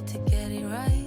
to get it right.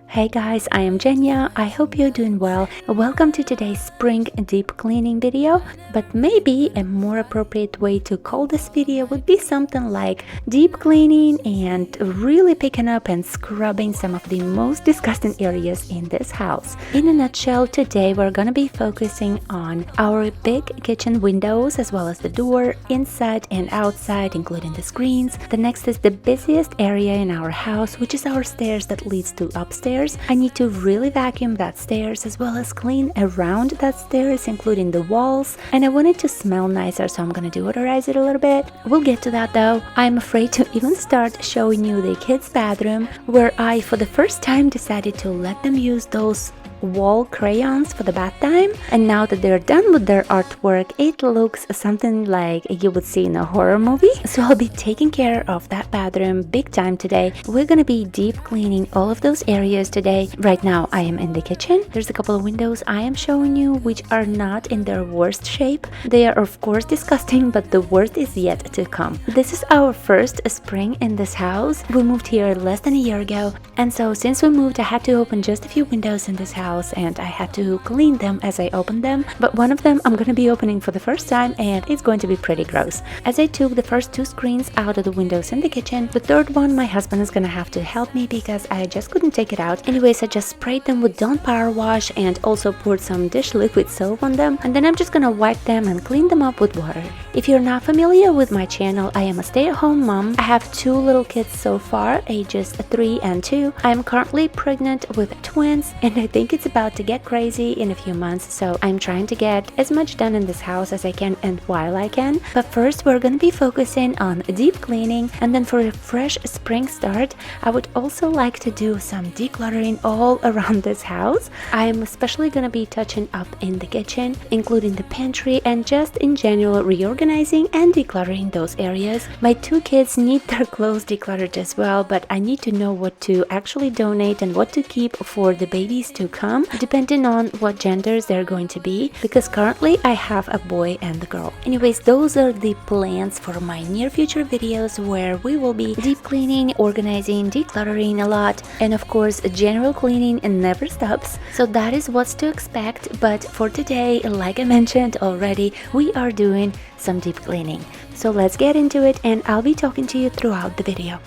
Hey guys, I am Jenya. I hope you're doing well. Welcome to today's spring deep cleaning video, but maybe a more appropriate way to call this video would be something like deep cleaning and really picking up and scrubbing some of the most disgusting areas in this house. In a nutshell, today we're gonna be focusing on our big kitchen windows as well as the door, inside and outside, including the screens. The next is the busiest area in our house, which is our stairs that leads to upstairs. I need to really vacuum that stairs as well as clean around that stairs, including the walls, and I want it to smell nicer, so I'm gonna deodorize it a little bit. We'll get to that though. I'm afraid to even start showing you the kids' bathroom, where I for the first time decided to let them use those wall crayons for the bath time, and now that they're done with their artwork, it looks something like you would see in a horror movie. So I'll be taking care of that bathroom big time today. We're gonna be deep cleaning all of those areas today. Right now I am in the kitchen. There's a couple of windows I am showing you which are not in their worst shape. They are of course disgusting, but the worst is yet to come. This is our first spring in this house. We moved here less than a year ago, and so since we moved I had to open just a few windows in this house, and I had to clean them as I opened them, but one of them I'm going to be opening for the first time and it's going to be pretty gross. As I took the first two screens out of the windows in the kitchen, the third one my husband is going to have to help me because I just couldn't take it out. Anyways, I just sprayed them with Dawn Power Wash and also poured some dish liquid soap on them, and then I'm just going to wipe them and clean them up with water. If you're not familiar with my channel, I am a stay-at-home mom. I have two little kids so far, ages 3 and 2. I am currently pregnant with twins, and I think it's about to get crazy in a few months, so I'm trying to get as much done in this house as I can and while I can. But first we're going to be focusing on deep cleaning, and then for a fresh spring start I would also like to do some decluttering all around this house. I am especially going to be touching up in the kitchen, including the pantry, and just in general reorganizing and decluttering those areas. My two kids need their clothes decluttered as well, but I need to know what to actually donate and what to keep for the babies to come, depending on what genders they're going to be, because currently I have a boy and a girl. Anyways, those are the plans for my near future videos, where we will be deep cleaning, organizing, decluttering a lot, and of course general cleaning and never stops. So that is what's to expect. But for today, like I mentioned already, we are doing some deep cleaning. So let's get into it, and I'll be talking to you throughout the video.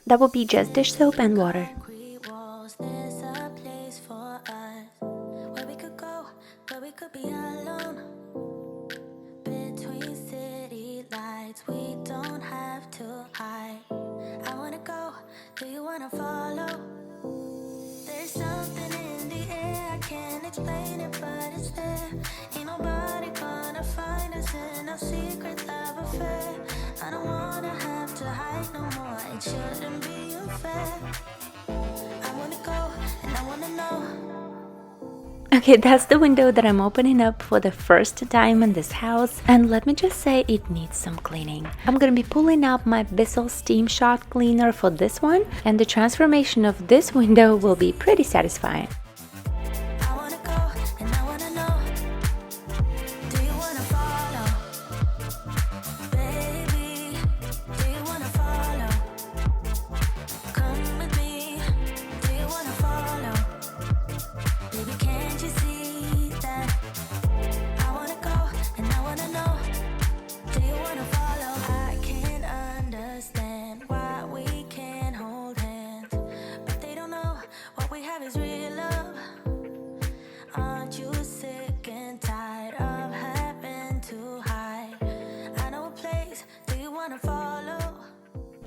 That would be just dish soap and water. Okay, that's the window that I'm opening up for the first time in this house, and let me just say it needs some cleaning. I'm gonna be pulling up my Bissell Steam Shot Cleaner for this one, and the transformation of this window will be pretty satisfying.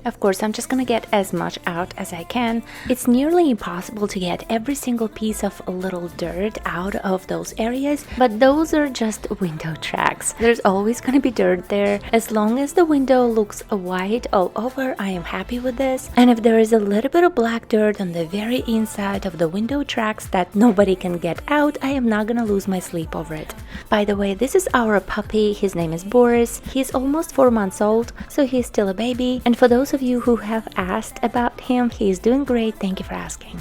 Of course, I'm just gonna get as much out as I can. It's nearly impossible to get every single piece of little dirt out of those areas, but those are just window tracks. There's always gonna be dirt there. As long as the window looks white all over, I am happy with this. And if there is a little bit of black dirt on the very inside of the window tracks that nobody can get out, I am not gonna lose my sleep over it. By the way, this is our puppy. His name is Boris. He's almost 4 months old, so he's still a baby. And for those of you who have asked about him, he's doing great. Thank you for asking.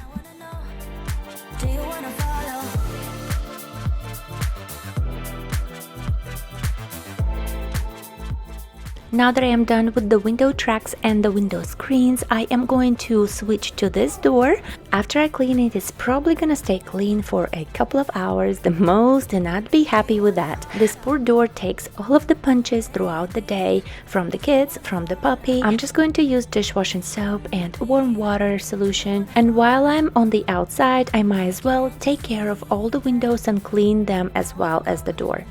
Now that I am done with the window tracks and the window screens, I am going to switch to this door. After I clean it, it's probably gonna stay clean for a couple of hours the most, and I'd be happy with that. This poor door takes all of the punches throughout the day, from the kids, from the puppy. I'm just going to use dishwashing soap and warm water solution, and while I'm on the outside, I might as well take care of all the windows and clean them as well as the door.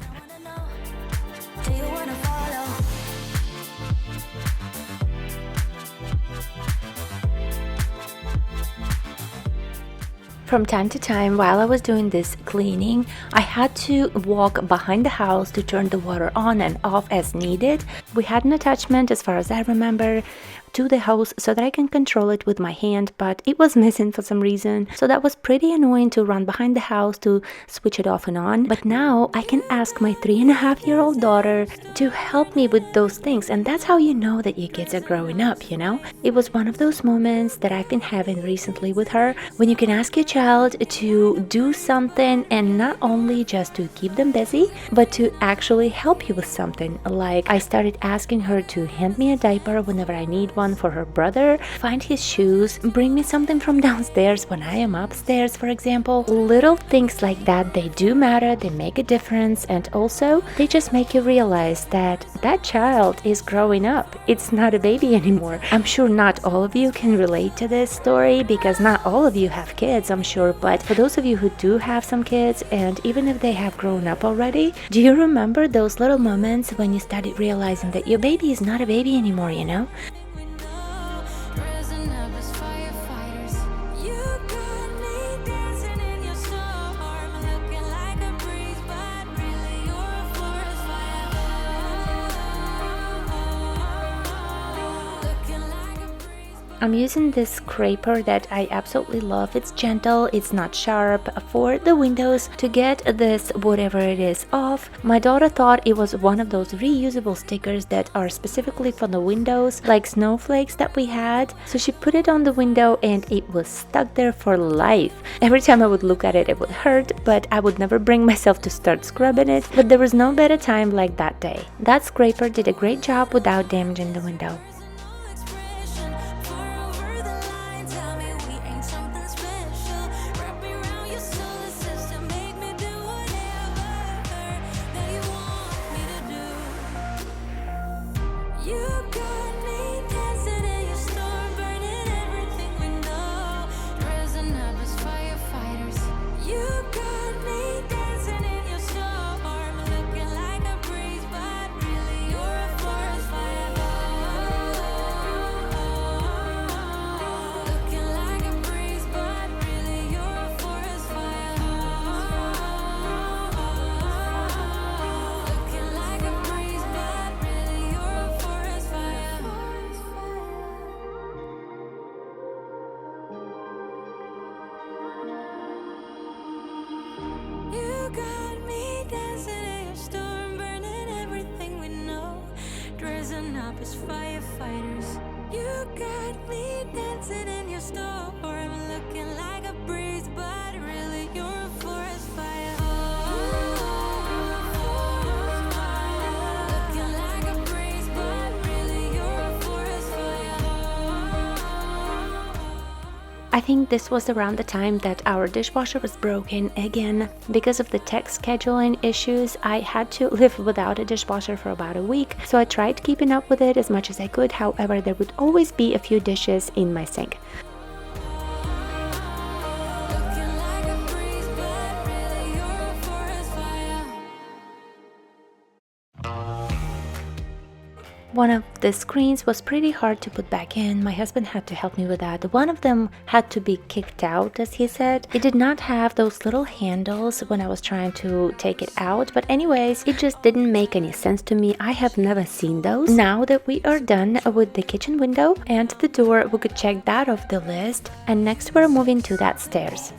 From time to time, while I was doing this cleaning, I had to walk behind the house to turn the water on and off as needed. We had an attachment, as far as I remember, to the hose so that I can control it with my hand, but it was missing for some reason, so that was pretty annoying to run behind the house to switch it off and on. But now I can ask my 3.5-year-old daughter to help me with those things, and that's how you know that your kids are growing up, you know? It was one of those moments that I've been having recently with her, when you can ask your child to do something and not only just to keep them busy, but to actually help you with something. Like, I started asking her to hand me a diaper whenever I need one for her brother, find his shoes, bring me something from downstairs when I am upstairs, for example. Little things like that, they do matter, they make a difference, and also they just make you realize that that child is growing up. It's not a baby anymore. I'm sure not all of you can relate to this story because not all of you have kids, I'm sure, but for those of you who do have some kids, and even if they have grown up already, do you remember those little moments when you started realizing that your baby is not a baby anymore, you know? I'm using this scraper that I absolutely love. It's gentle, it's not sharp, for the windows to get this whatever it is off. My daughter thought it was one of those reusable stickers that are specifically for the windows, like snowflakes that we had. So she put it on the window and it was stuck there for life. Every time I would look at it, it would hurt, but I would never bring myself to start scrubbing it. But there was no better time like that day. That scraper did a great job without damaging the window. As firefighters, you got me dancing in your storm, looking like a breeze, but really you're a forest fire. Looking like a breeze, but really you're a forest fire. I think this was around the time that our dishwasher was broken again. Because of the tech scheduling issues, I had to live without a dishwasher for about a week, so I tried keeping up with it as much as I could. However, there would always be a few dishes in my sink. One of the screens was pretty hard to put back in. My husband had to help me with that. One of them had to be kicked out, as he said. It did not have those little handles when I was trying to take it out, but anyways, it just didn't make any sense to me. I have never seen those. Now that we are done with the kitchen window and the door, we could check that off the list. And next we're moving to that stairs.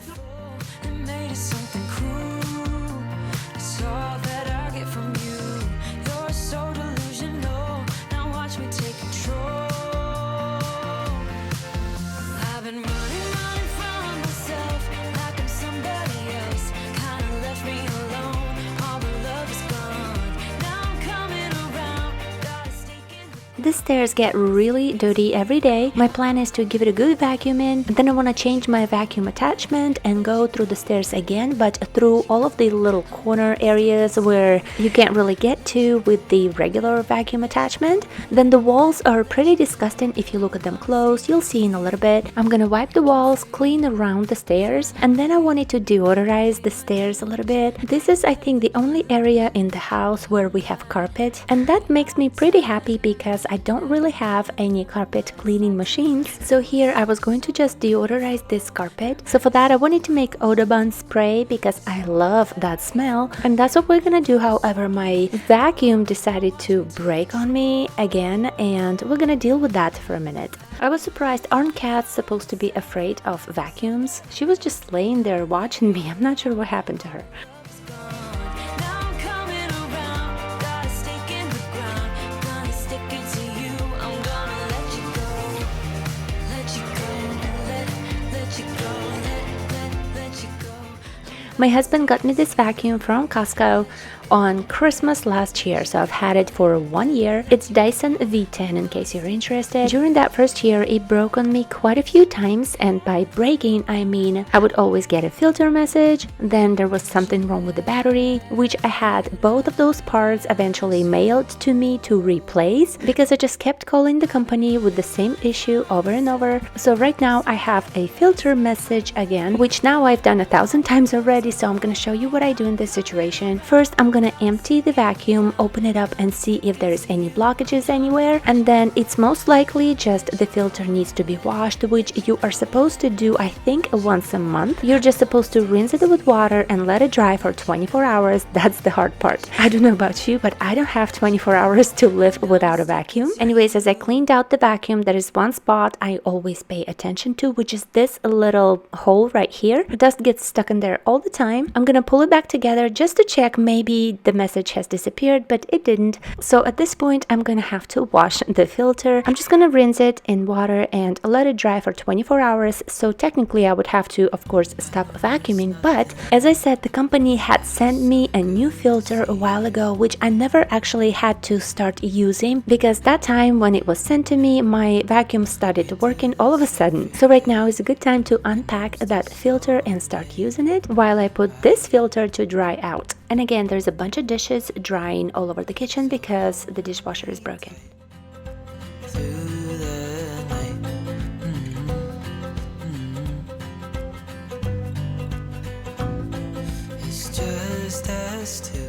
the stairs get really dirty every day, my plan is to give it a good vacuum in, then I want to change my vacuum attachment and go through the stairs again, but through all of the little corner areas where you can't really get to with the regular vacuum attachment. Then the walls are pretty disgusting. If you look at them close, you'll see in a little bit. I'm gonna wipe the walls, clean around the stairs, and then I wanted to deodorize the stairs a little bit. This is, I think, the only area in the house where we have carpet, and that makes me pretty happy because I don't really have any carpet cleaning machines. So here I was going to just deodorize this carpet. So for that I wanted to make Audubon spray because I love that smell, and that's what we're gonna do. However, my vacuum decided to break on me again, and we're gonna deal with that for a minute. I was surprised. Aren't cats supposed to be afraid of vacuums? She was just laying there watching me. I'm not sure what happened to her. My husband got me this vacuum from Costco on Christmas last year, so I've had it for 1 year. It's Dyson V10 in case you're interested. During that first year it broke on me quite a few times, and by breaking I mean I would always get a filter message, then there was something wrong with the battery, which I had both of those parts eventually mailed to me to replace because I just kept calling the company with the same issue over and over. So right now I have a filter message again, which now I've done 1,000 times already, so I'm gonna show you what I do in this situation. First, I'm gonna empty the vacuum, open it up and see if there is any blockages anywhere, and then it's most likely just the filter needs to be washed, which you are supposed to do, I think, once a month. You're just supposed to rinse it with water and let it dry for 24 hours. That's the hard part. I don't know about you, but I don't have 24 hours to live without a vacuum. Anyways, as I cleaned out the vacuum, there is one spot I always pay attention to, which is this little hole right here. Dust gets stuck in there all the time. I'm gonna pull it back together just to check maybe the message has disappeared, but it didn't. So at this point I'm gonna have to wash the filter. I'm just gonna rinse it in water and let it dry for 24 hours. So technically I would have to, of course, stop vacuuming, but as I said, the company had sent me a new filter a while ago, which I never actually had to start using because that time when it was sent to me, my vacuum started working all of a sudden. So right now is a good time to unpack that filter and start using it while I put this filter to dry out. And again, there's a bunch of dishes drying all over the kitchen because the dishwasher is broken. It's just us two.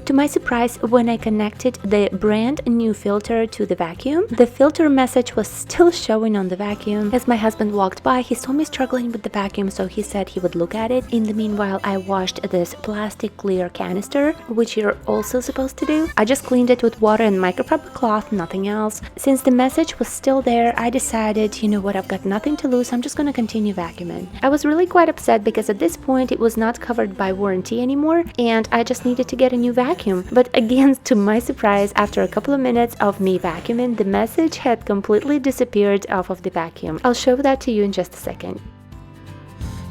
To my surprise, when I connected the brand new filter to the vacuum, the filter message was still showing on the vacuum. As my husband walked by, he saw me struggling with the vacuum, so he said he would look at it. In the meanwhile, I washed this plastic clear canister, which you're also supposed to do. I just cleaned it with water and microfiber cloth, nothing else. Since the message was still there, I decided, you know what, I've got nothing to lose, I'm just gonna continue vacuuming. I was really quite upset because at this point it was not covered by warranty anymore, and I just needed to get a new vacuum. But again, to my surprise, after a couple of minutes of me vacuuming, the message had completely disappeared off of the vacuum. I'll show that to you in just a second.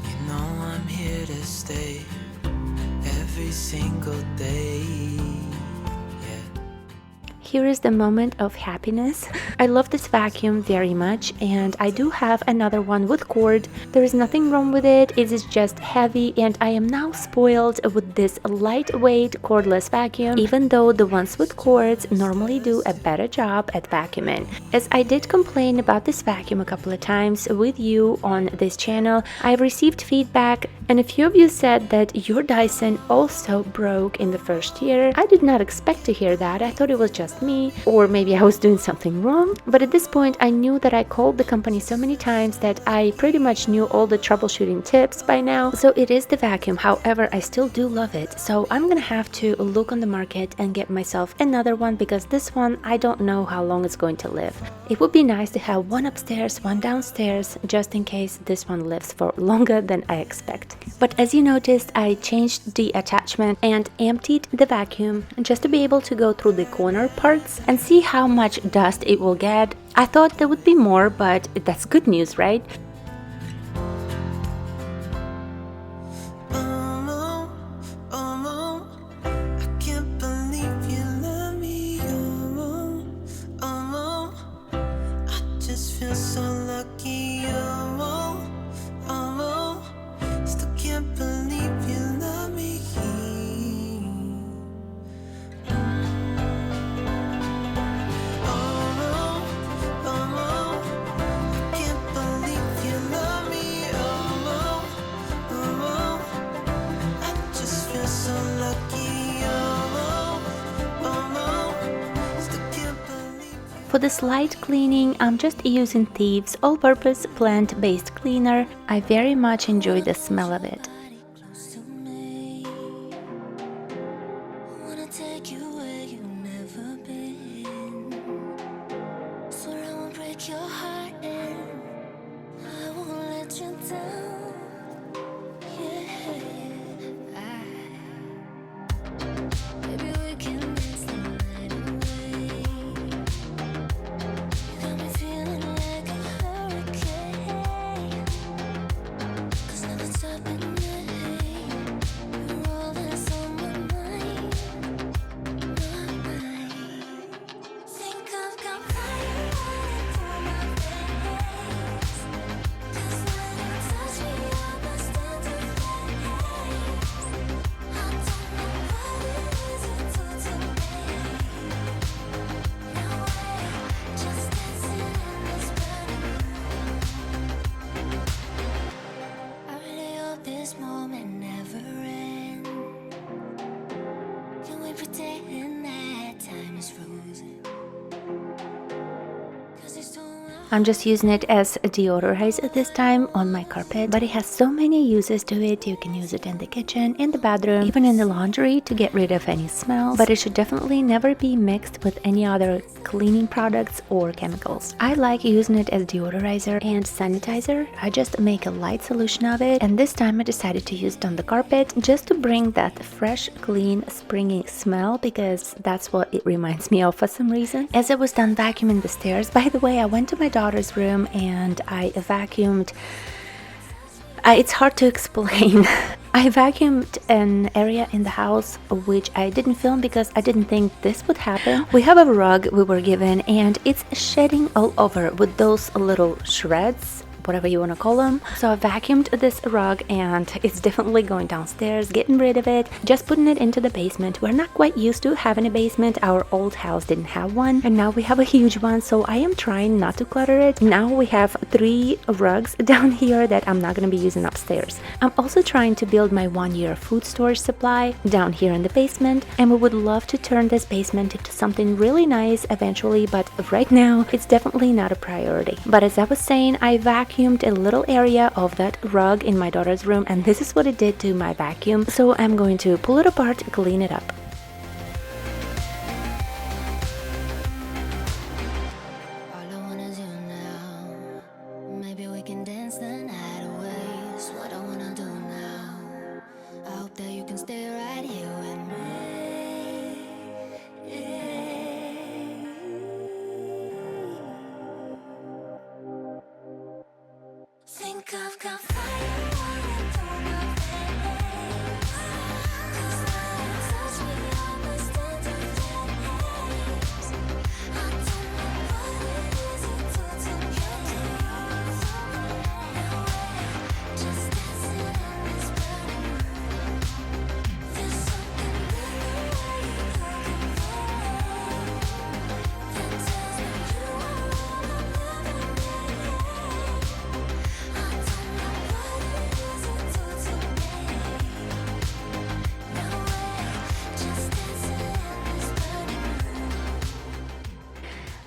You know I'm here to stay every single day. Here is the moment of happiness. I love this vacuum very much, and I do have another one with cord. There is nothing wrong with it. It is just heavy, and I am now spoiled with this lightweight cordless vacuum, even though the ones with cords normally do a better job at vacuuming. As I did complain about this vacuum a couple of times with you on this channel, I've received feedback, and a few of you said that your Dyson also broke in the first year. I did not expect to hear that. I thought it was just me, or maybe I was doing something wrong. But at this point I knew that I called the company so many times that I pretty much knew all the troubleshooting tips by now. So it is the vacuum. However, I still do love it, so I'm gonna have to look on the market and get myself another one, because this one, I don't know how long it's going to live. It would be nice to have one upstairs, one downstairs, just in case this one lives for longer than I expect. But as you noticed, I changed the attachment and emptied the vacuum just to be able to go through the corner parts and see how much dust it will get. I thought there would be more, but that's good news, right? For this light cleaning, I'm just using Thieves all-purpose plant-based cleaner. I very much enjoy the smell of it. Close to me. Wanna take you where you've never been. Swear I won't break your heart and I won't let you down. Yeah. Maybe we can dance the night away. You got me feeling like a hurricane. 'Cause now it's up at night. You're all that's on my mind. Think I've got fire running through my veins. 'Cause when you touch me, I burst into flames. I don't know what it is you do to me. Now we're just dancing in this burning room. I really hope this moment never ends. Can we pretend that time is frozen? 'Cause it's too I'm just using it as a deodorizer this time on my carpet, but it has so many uses to it. You can use it in the kitchen, in the bathroom, even in the laundry to get rid of any smells, but it should definitely never be mixed with any other cleaning products or chemicals. I like using it as deodorizer and sanitizer. I just make a light solution of it, and this time I decided to use it on the carpet just to bring that fresh, clean, springy smell, because that's what it reminds me of for some reason. As I was done vacuuming the stairs, by the way, I went to my daughter's room and I vacuumed. It's hard to explain. I vacuumed an area in the house which I didn't film because I didn't think this would happen. We have a rug we were given and it's shedding all over with those little shreds, whatever you want to call them. So I vacuumed this rug and it's definitely going downstairs, getting rid of it, just putting it into the basement. We're not quite used to having a basement. Our old house didn't have one, and now we have a huge one, so I am trying not to clutter it. Now we have 3 rugs down here that I'm not going to be using upstairs. I'm also trying to build my 1-year food storage supply down here in the basement, and we would love to turn this basement into something really nice eventually, but right now it's definitely not a priority. But as I was saying, I vacuumed a little area of that rug in my daughter's room, and this is what it did to my vacuum. So I'm going to pull it apart, clean it up. all I wanna do now. Maybe we can dance the night away. It's what I wanna do now. I hope that you can stay right here with me. Think I've got fire running through my veins. 'Cause when you touch me, I burst into flames. I don't know what it is you do to me. Now we're just dancing in this burning room. There's something in the way you look at me that tells me you are all I'm ever needing. I don't know what it is you do to me. Now we're just dancing in this burning room.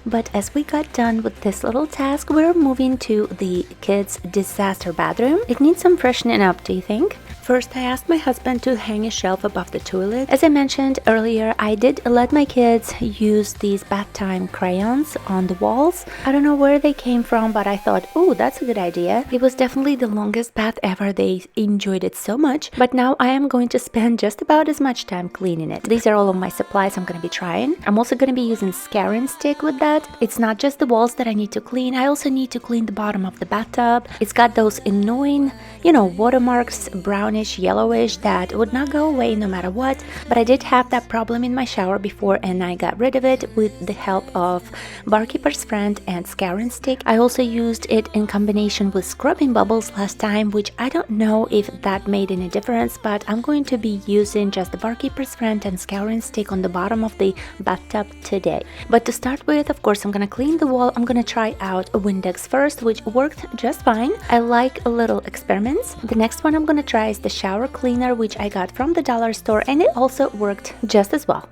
But as we got done with this little task, we're moving to the kids' disaster bathroom. It needs some freshening up, do you think? First, I asked my husband to hang a shelf above the toilet. As I mentioned earlier, I did let my kids use these bath time crayons on the walls. I don't know where they came from, but I thought, oh, that's a good idea. It was definitely the longest bath ever. They enjoyed it so much. But now I am going to spend just about as much time cleaning it. These are all of my supplies I'm going to be trying. I'm also going to be using scouring stick with that. It's not just the walls that I need to clean. I also need to clean the bottom of the bathtub. It's got those annoying, watermarks, brownish, yellowish, that would not go away no matter what. But I did have that problem in my shower before, and I got rid of it with the help of Barkeeper's Friend and scouring stick. I also used it in combination with scrubbing bubbles last time, which I don't know if that made any difference, but I'm going to be using just the Barkeeper's Friend and scouring stick on the bottom of the bathtub today. But to start with, of course, I'm gonna clean the wall. I'm gonna try out a Windex first, which worked just fine. I like little experiments. The next one I'm gonna try is the shower cleaner, which I got from the dollar store, and it also worked just as well.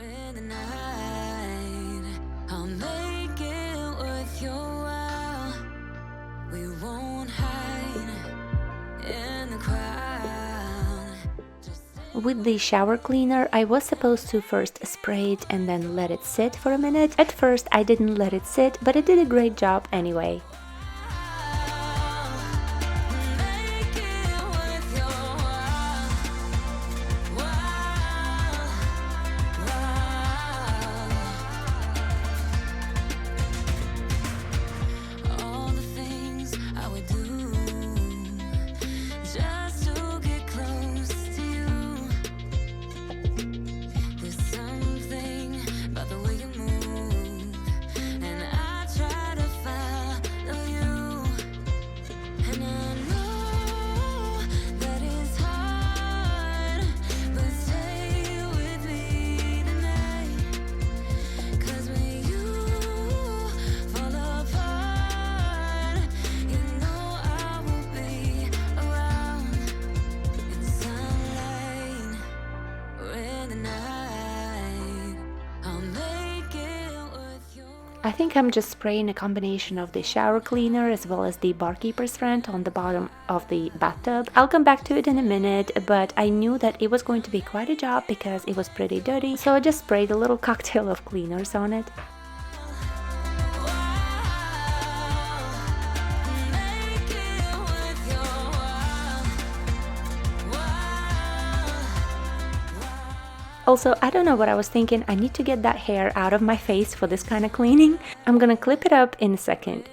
In the night, I'll make With the shower cleaner, I was supposed to first spray it and then let it sit for a minute. At first, I didn't let it sit, but it did a great job anyway. I think I'm just spraying a combination of the shower cleaner as well as the barkeeper's friend on the bottom of the bathtub. I'll come back to it in a minute, but I knew that it was going to be quite a job because it was pretty dirty, so I just sprayed a little cocktail of cleaners on it. Also, I don't know what I was thinking. I need to get that hair out of my face for this kind of cleaning. I'm gonna clip it up in a second.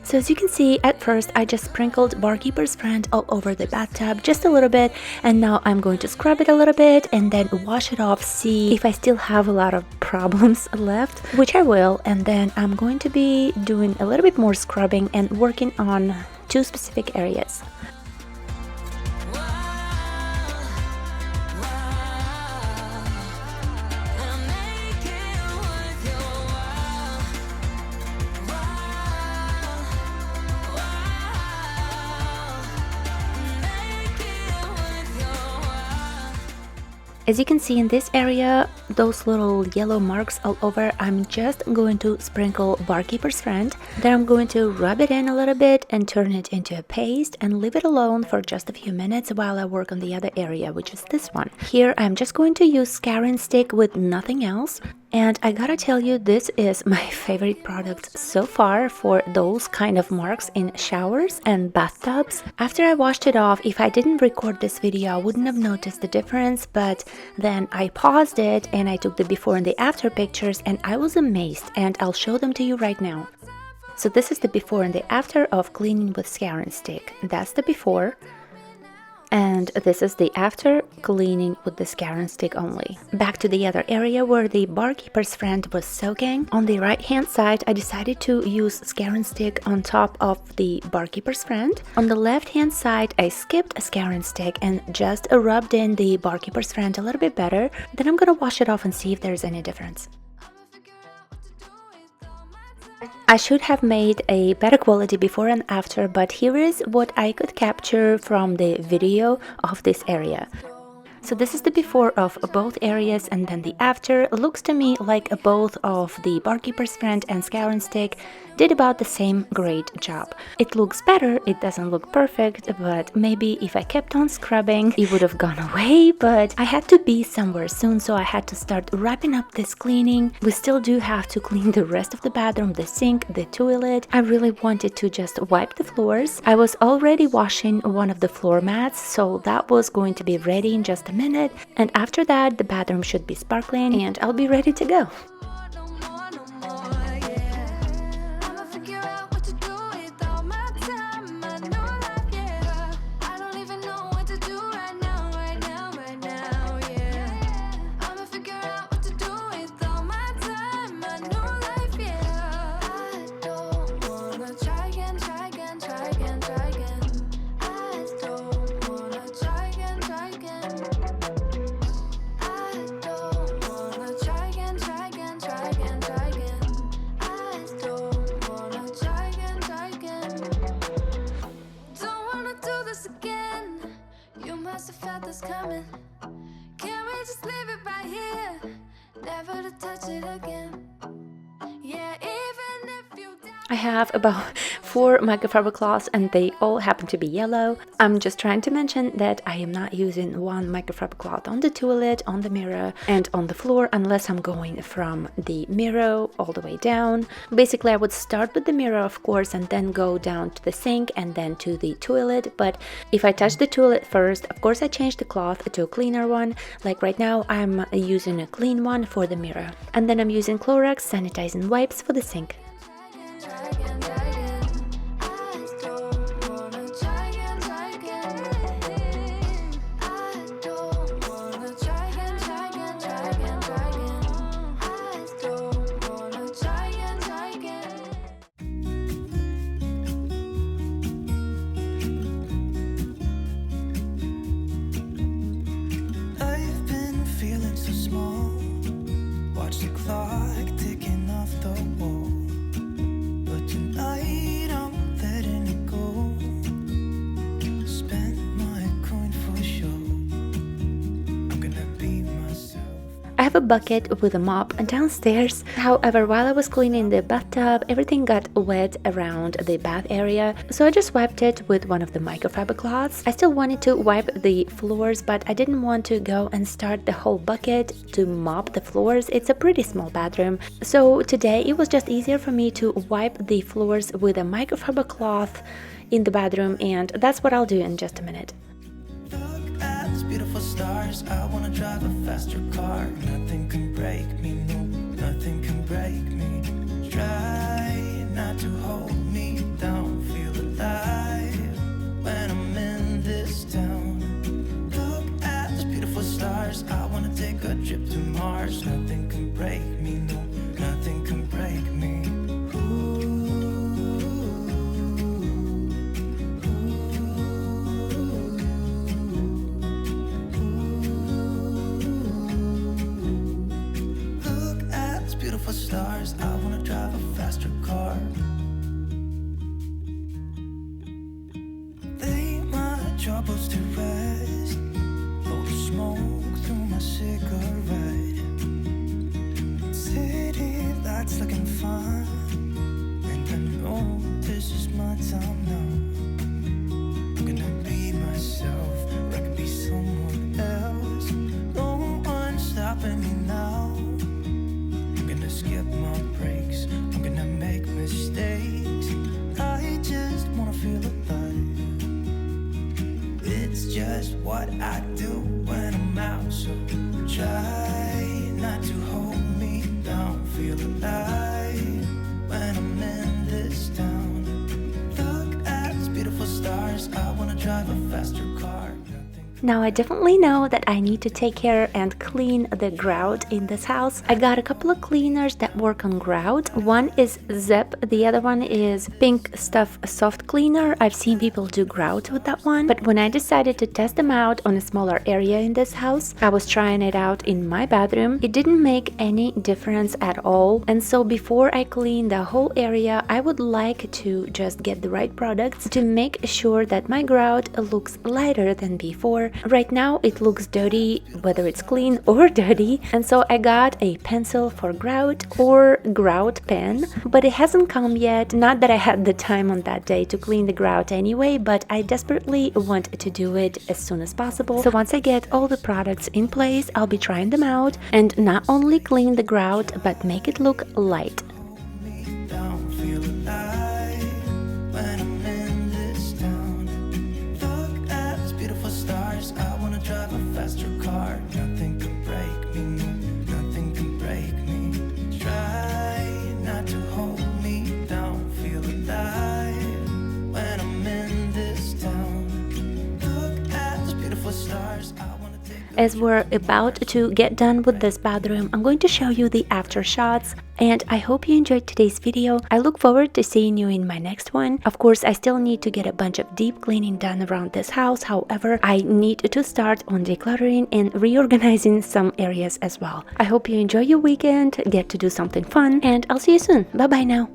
So as you can see, at first I just sprinkled barkeeper's friend all over the bathtub just a little bit, and now I'm going to scrub it a little bit and then wash it off, see if I still have a lot of problems left, which I will, and then I'm going to be doing a little bit more scrubbing and working on two specific areas. As you can see in this area, those little yellow marks all over, I'm just going to sprinkle barkeeper's friend. Then I'm going to rub it in a little bit and turn it into a paste and leave it alone for just a few minutes while I work on the other area, which is this one. Here I'm just going to use scouring stick with nothing else. And I gotta tell you, this is my favorite product so far for those kind of marks in showers and bathtubs. After I washed it off, if I didn't record this video, I wouldn't have noticed the difference, but then I paused it and I took the before and the after pictures and I was amazed, and I'll show them to you right now. So this is the before and the after of cleaning with scouring stick. That's the before. And this is the after cleaning with the scouring stick only. Back to the other area where the barkeeper's friend was soaking. On the right hand side, I decided to use scouring stick on top of the barkeeper's friend. On the left hand side, I skipped a scouring stick and just rubbed in the barkeeper's friend a little bit better. Then I'm gonna wash it off and see if there's any difference. I should have made a better quality before and after, but here is what I could capture from the video of this area. So this is the before of both areas, and then the after looks to me like both of the barkeeper's friend and scouring stick did about the same great job. It looks better, it doesn't look perfect, but maybe if I kept on scrubbing it would have gone away, but I had to be somewhere soon, so I had to start wrapping up this cleaning. We still do have to clean the rest of the bathroom, the sink, the toilet. I really wanted to just wipe the floors. I was already washing one of the floor mats, so that was going to be ready in just a minute, and after that the bathroom should be sparkling and I'll be ready to go. I have about 4 microfiber cloths and they all happen to be yellow. I'm just trying to mention that I am not using one microfiber cloth on the toilet, on the mirror, and on the floor unless I'm going from the mirror all the way down. Basically, I would start with the mirror, of course, and then go down to the sink and then to the toilet. But if I touch the toilet first, of course, I change the cloth to a cleaner one. Like right now, I'm using a clean one for the mirror. And then I'm using Clorox sanitizing wipes for the sink. I have a bucket with a mop downstairs. However, while I was cleaning the bathtub, everything got wet around the bath area, so I just wiped it with one of the microfiber cloths. I still wanted to wipe the floors, but I didn't want to go and start the whole bucket to mop the floors. It's a pretty small bathroom, so today it was just easier for me to wipe the floors with a microfiber cloth in the bathroom, and that's what I'll do in just a minute. Beautiful stars, I wanna drive a faster car. Nothing can break me, no, nothing can break me. Try not to hold me down, feel alive when I'm in this town. Look at those beautiful stars, I wanna take a trip to Mars. Nothing can break me, no, nothing can break me. Stars, I wanna drive a faster car. Lay my troubles to rest, blow the smoke through my cigarette. City lights looking fine, and I know this is my time now. I'm gonna be myself, or I could be someone else. No one's stopping me now. Skip my breaks, I'm gonna make mistakes. I just wanna feel alive. It's just what I do when I'm out, so try not to hold me down. Feel alive when I'm in this town. Look at these beautiful stars, I wanna drive a faster car. Now I definitely know that I need to take care and clean the grout in this house. I got a couple of cleaners that work on grout. One is Zip, the other one is Pink Stuff Soft Cleaner. I've seen people do grout with that one, but when I decided to test them out on a smaller area in this house, I was trying it out in my bathroom. It didn't make any difference at all, and so before I clean the whole area, I would like to just get the right products to make sure that my grout looks lighter than before. Right now it looks dirty, whether it's clean or dirty, and so I got a pencil for grout or grout pen, but it hasn't come yet. Not that I had the time on that day to clean the grout anyway, but I desperately want to do it as soon as possible. So once I get all the products in place, I'll be trying them out and not only clean the grout but make it look light. Drive a faster car, nothing can break me, nothing can break me. Try not to hold me down, feel alive when I'm in this town. Look at those beautiful stars, I wanna take. As we're about to get done with this bathroom, I'm going to show you the after shots, and I hope you enjoyed today's video. I look forward to seeing you in my next one. Of course, I still need to get a bunch of deep cleaning done around this house. However, I need to start on decluttering and reorganizing some areas as well. I hope you enjoy your weekend, get to do something fun, and I'll see you soon. Bye bye now.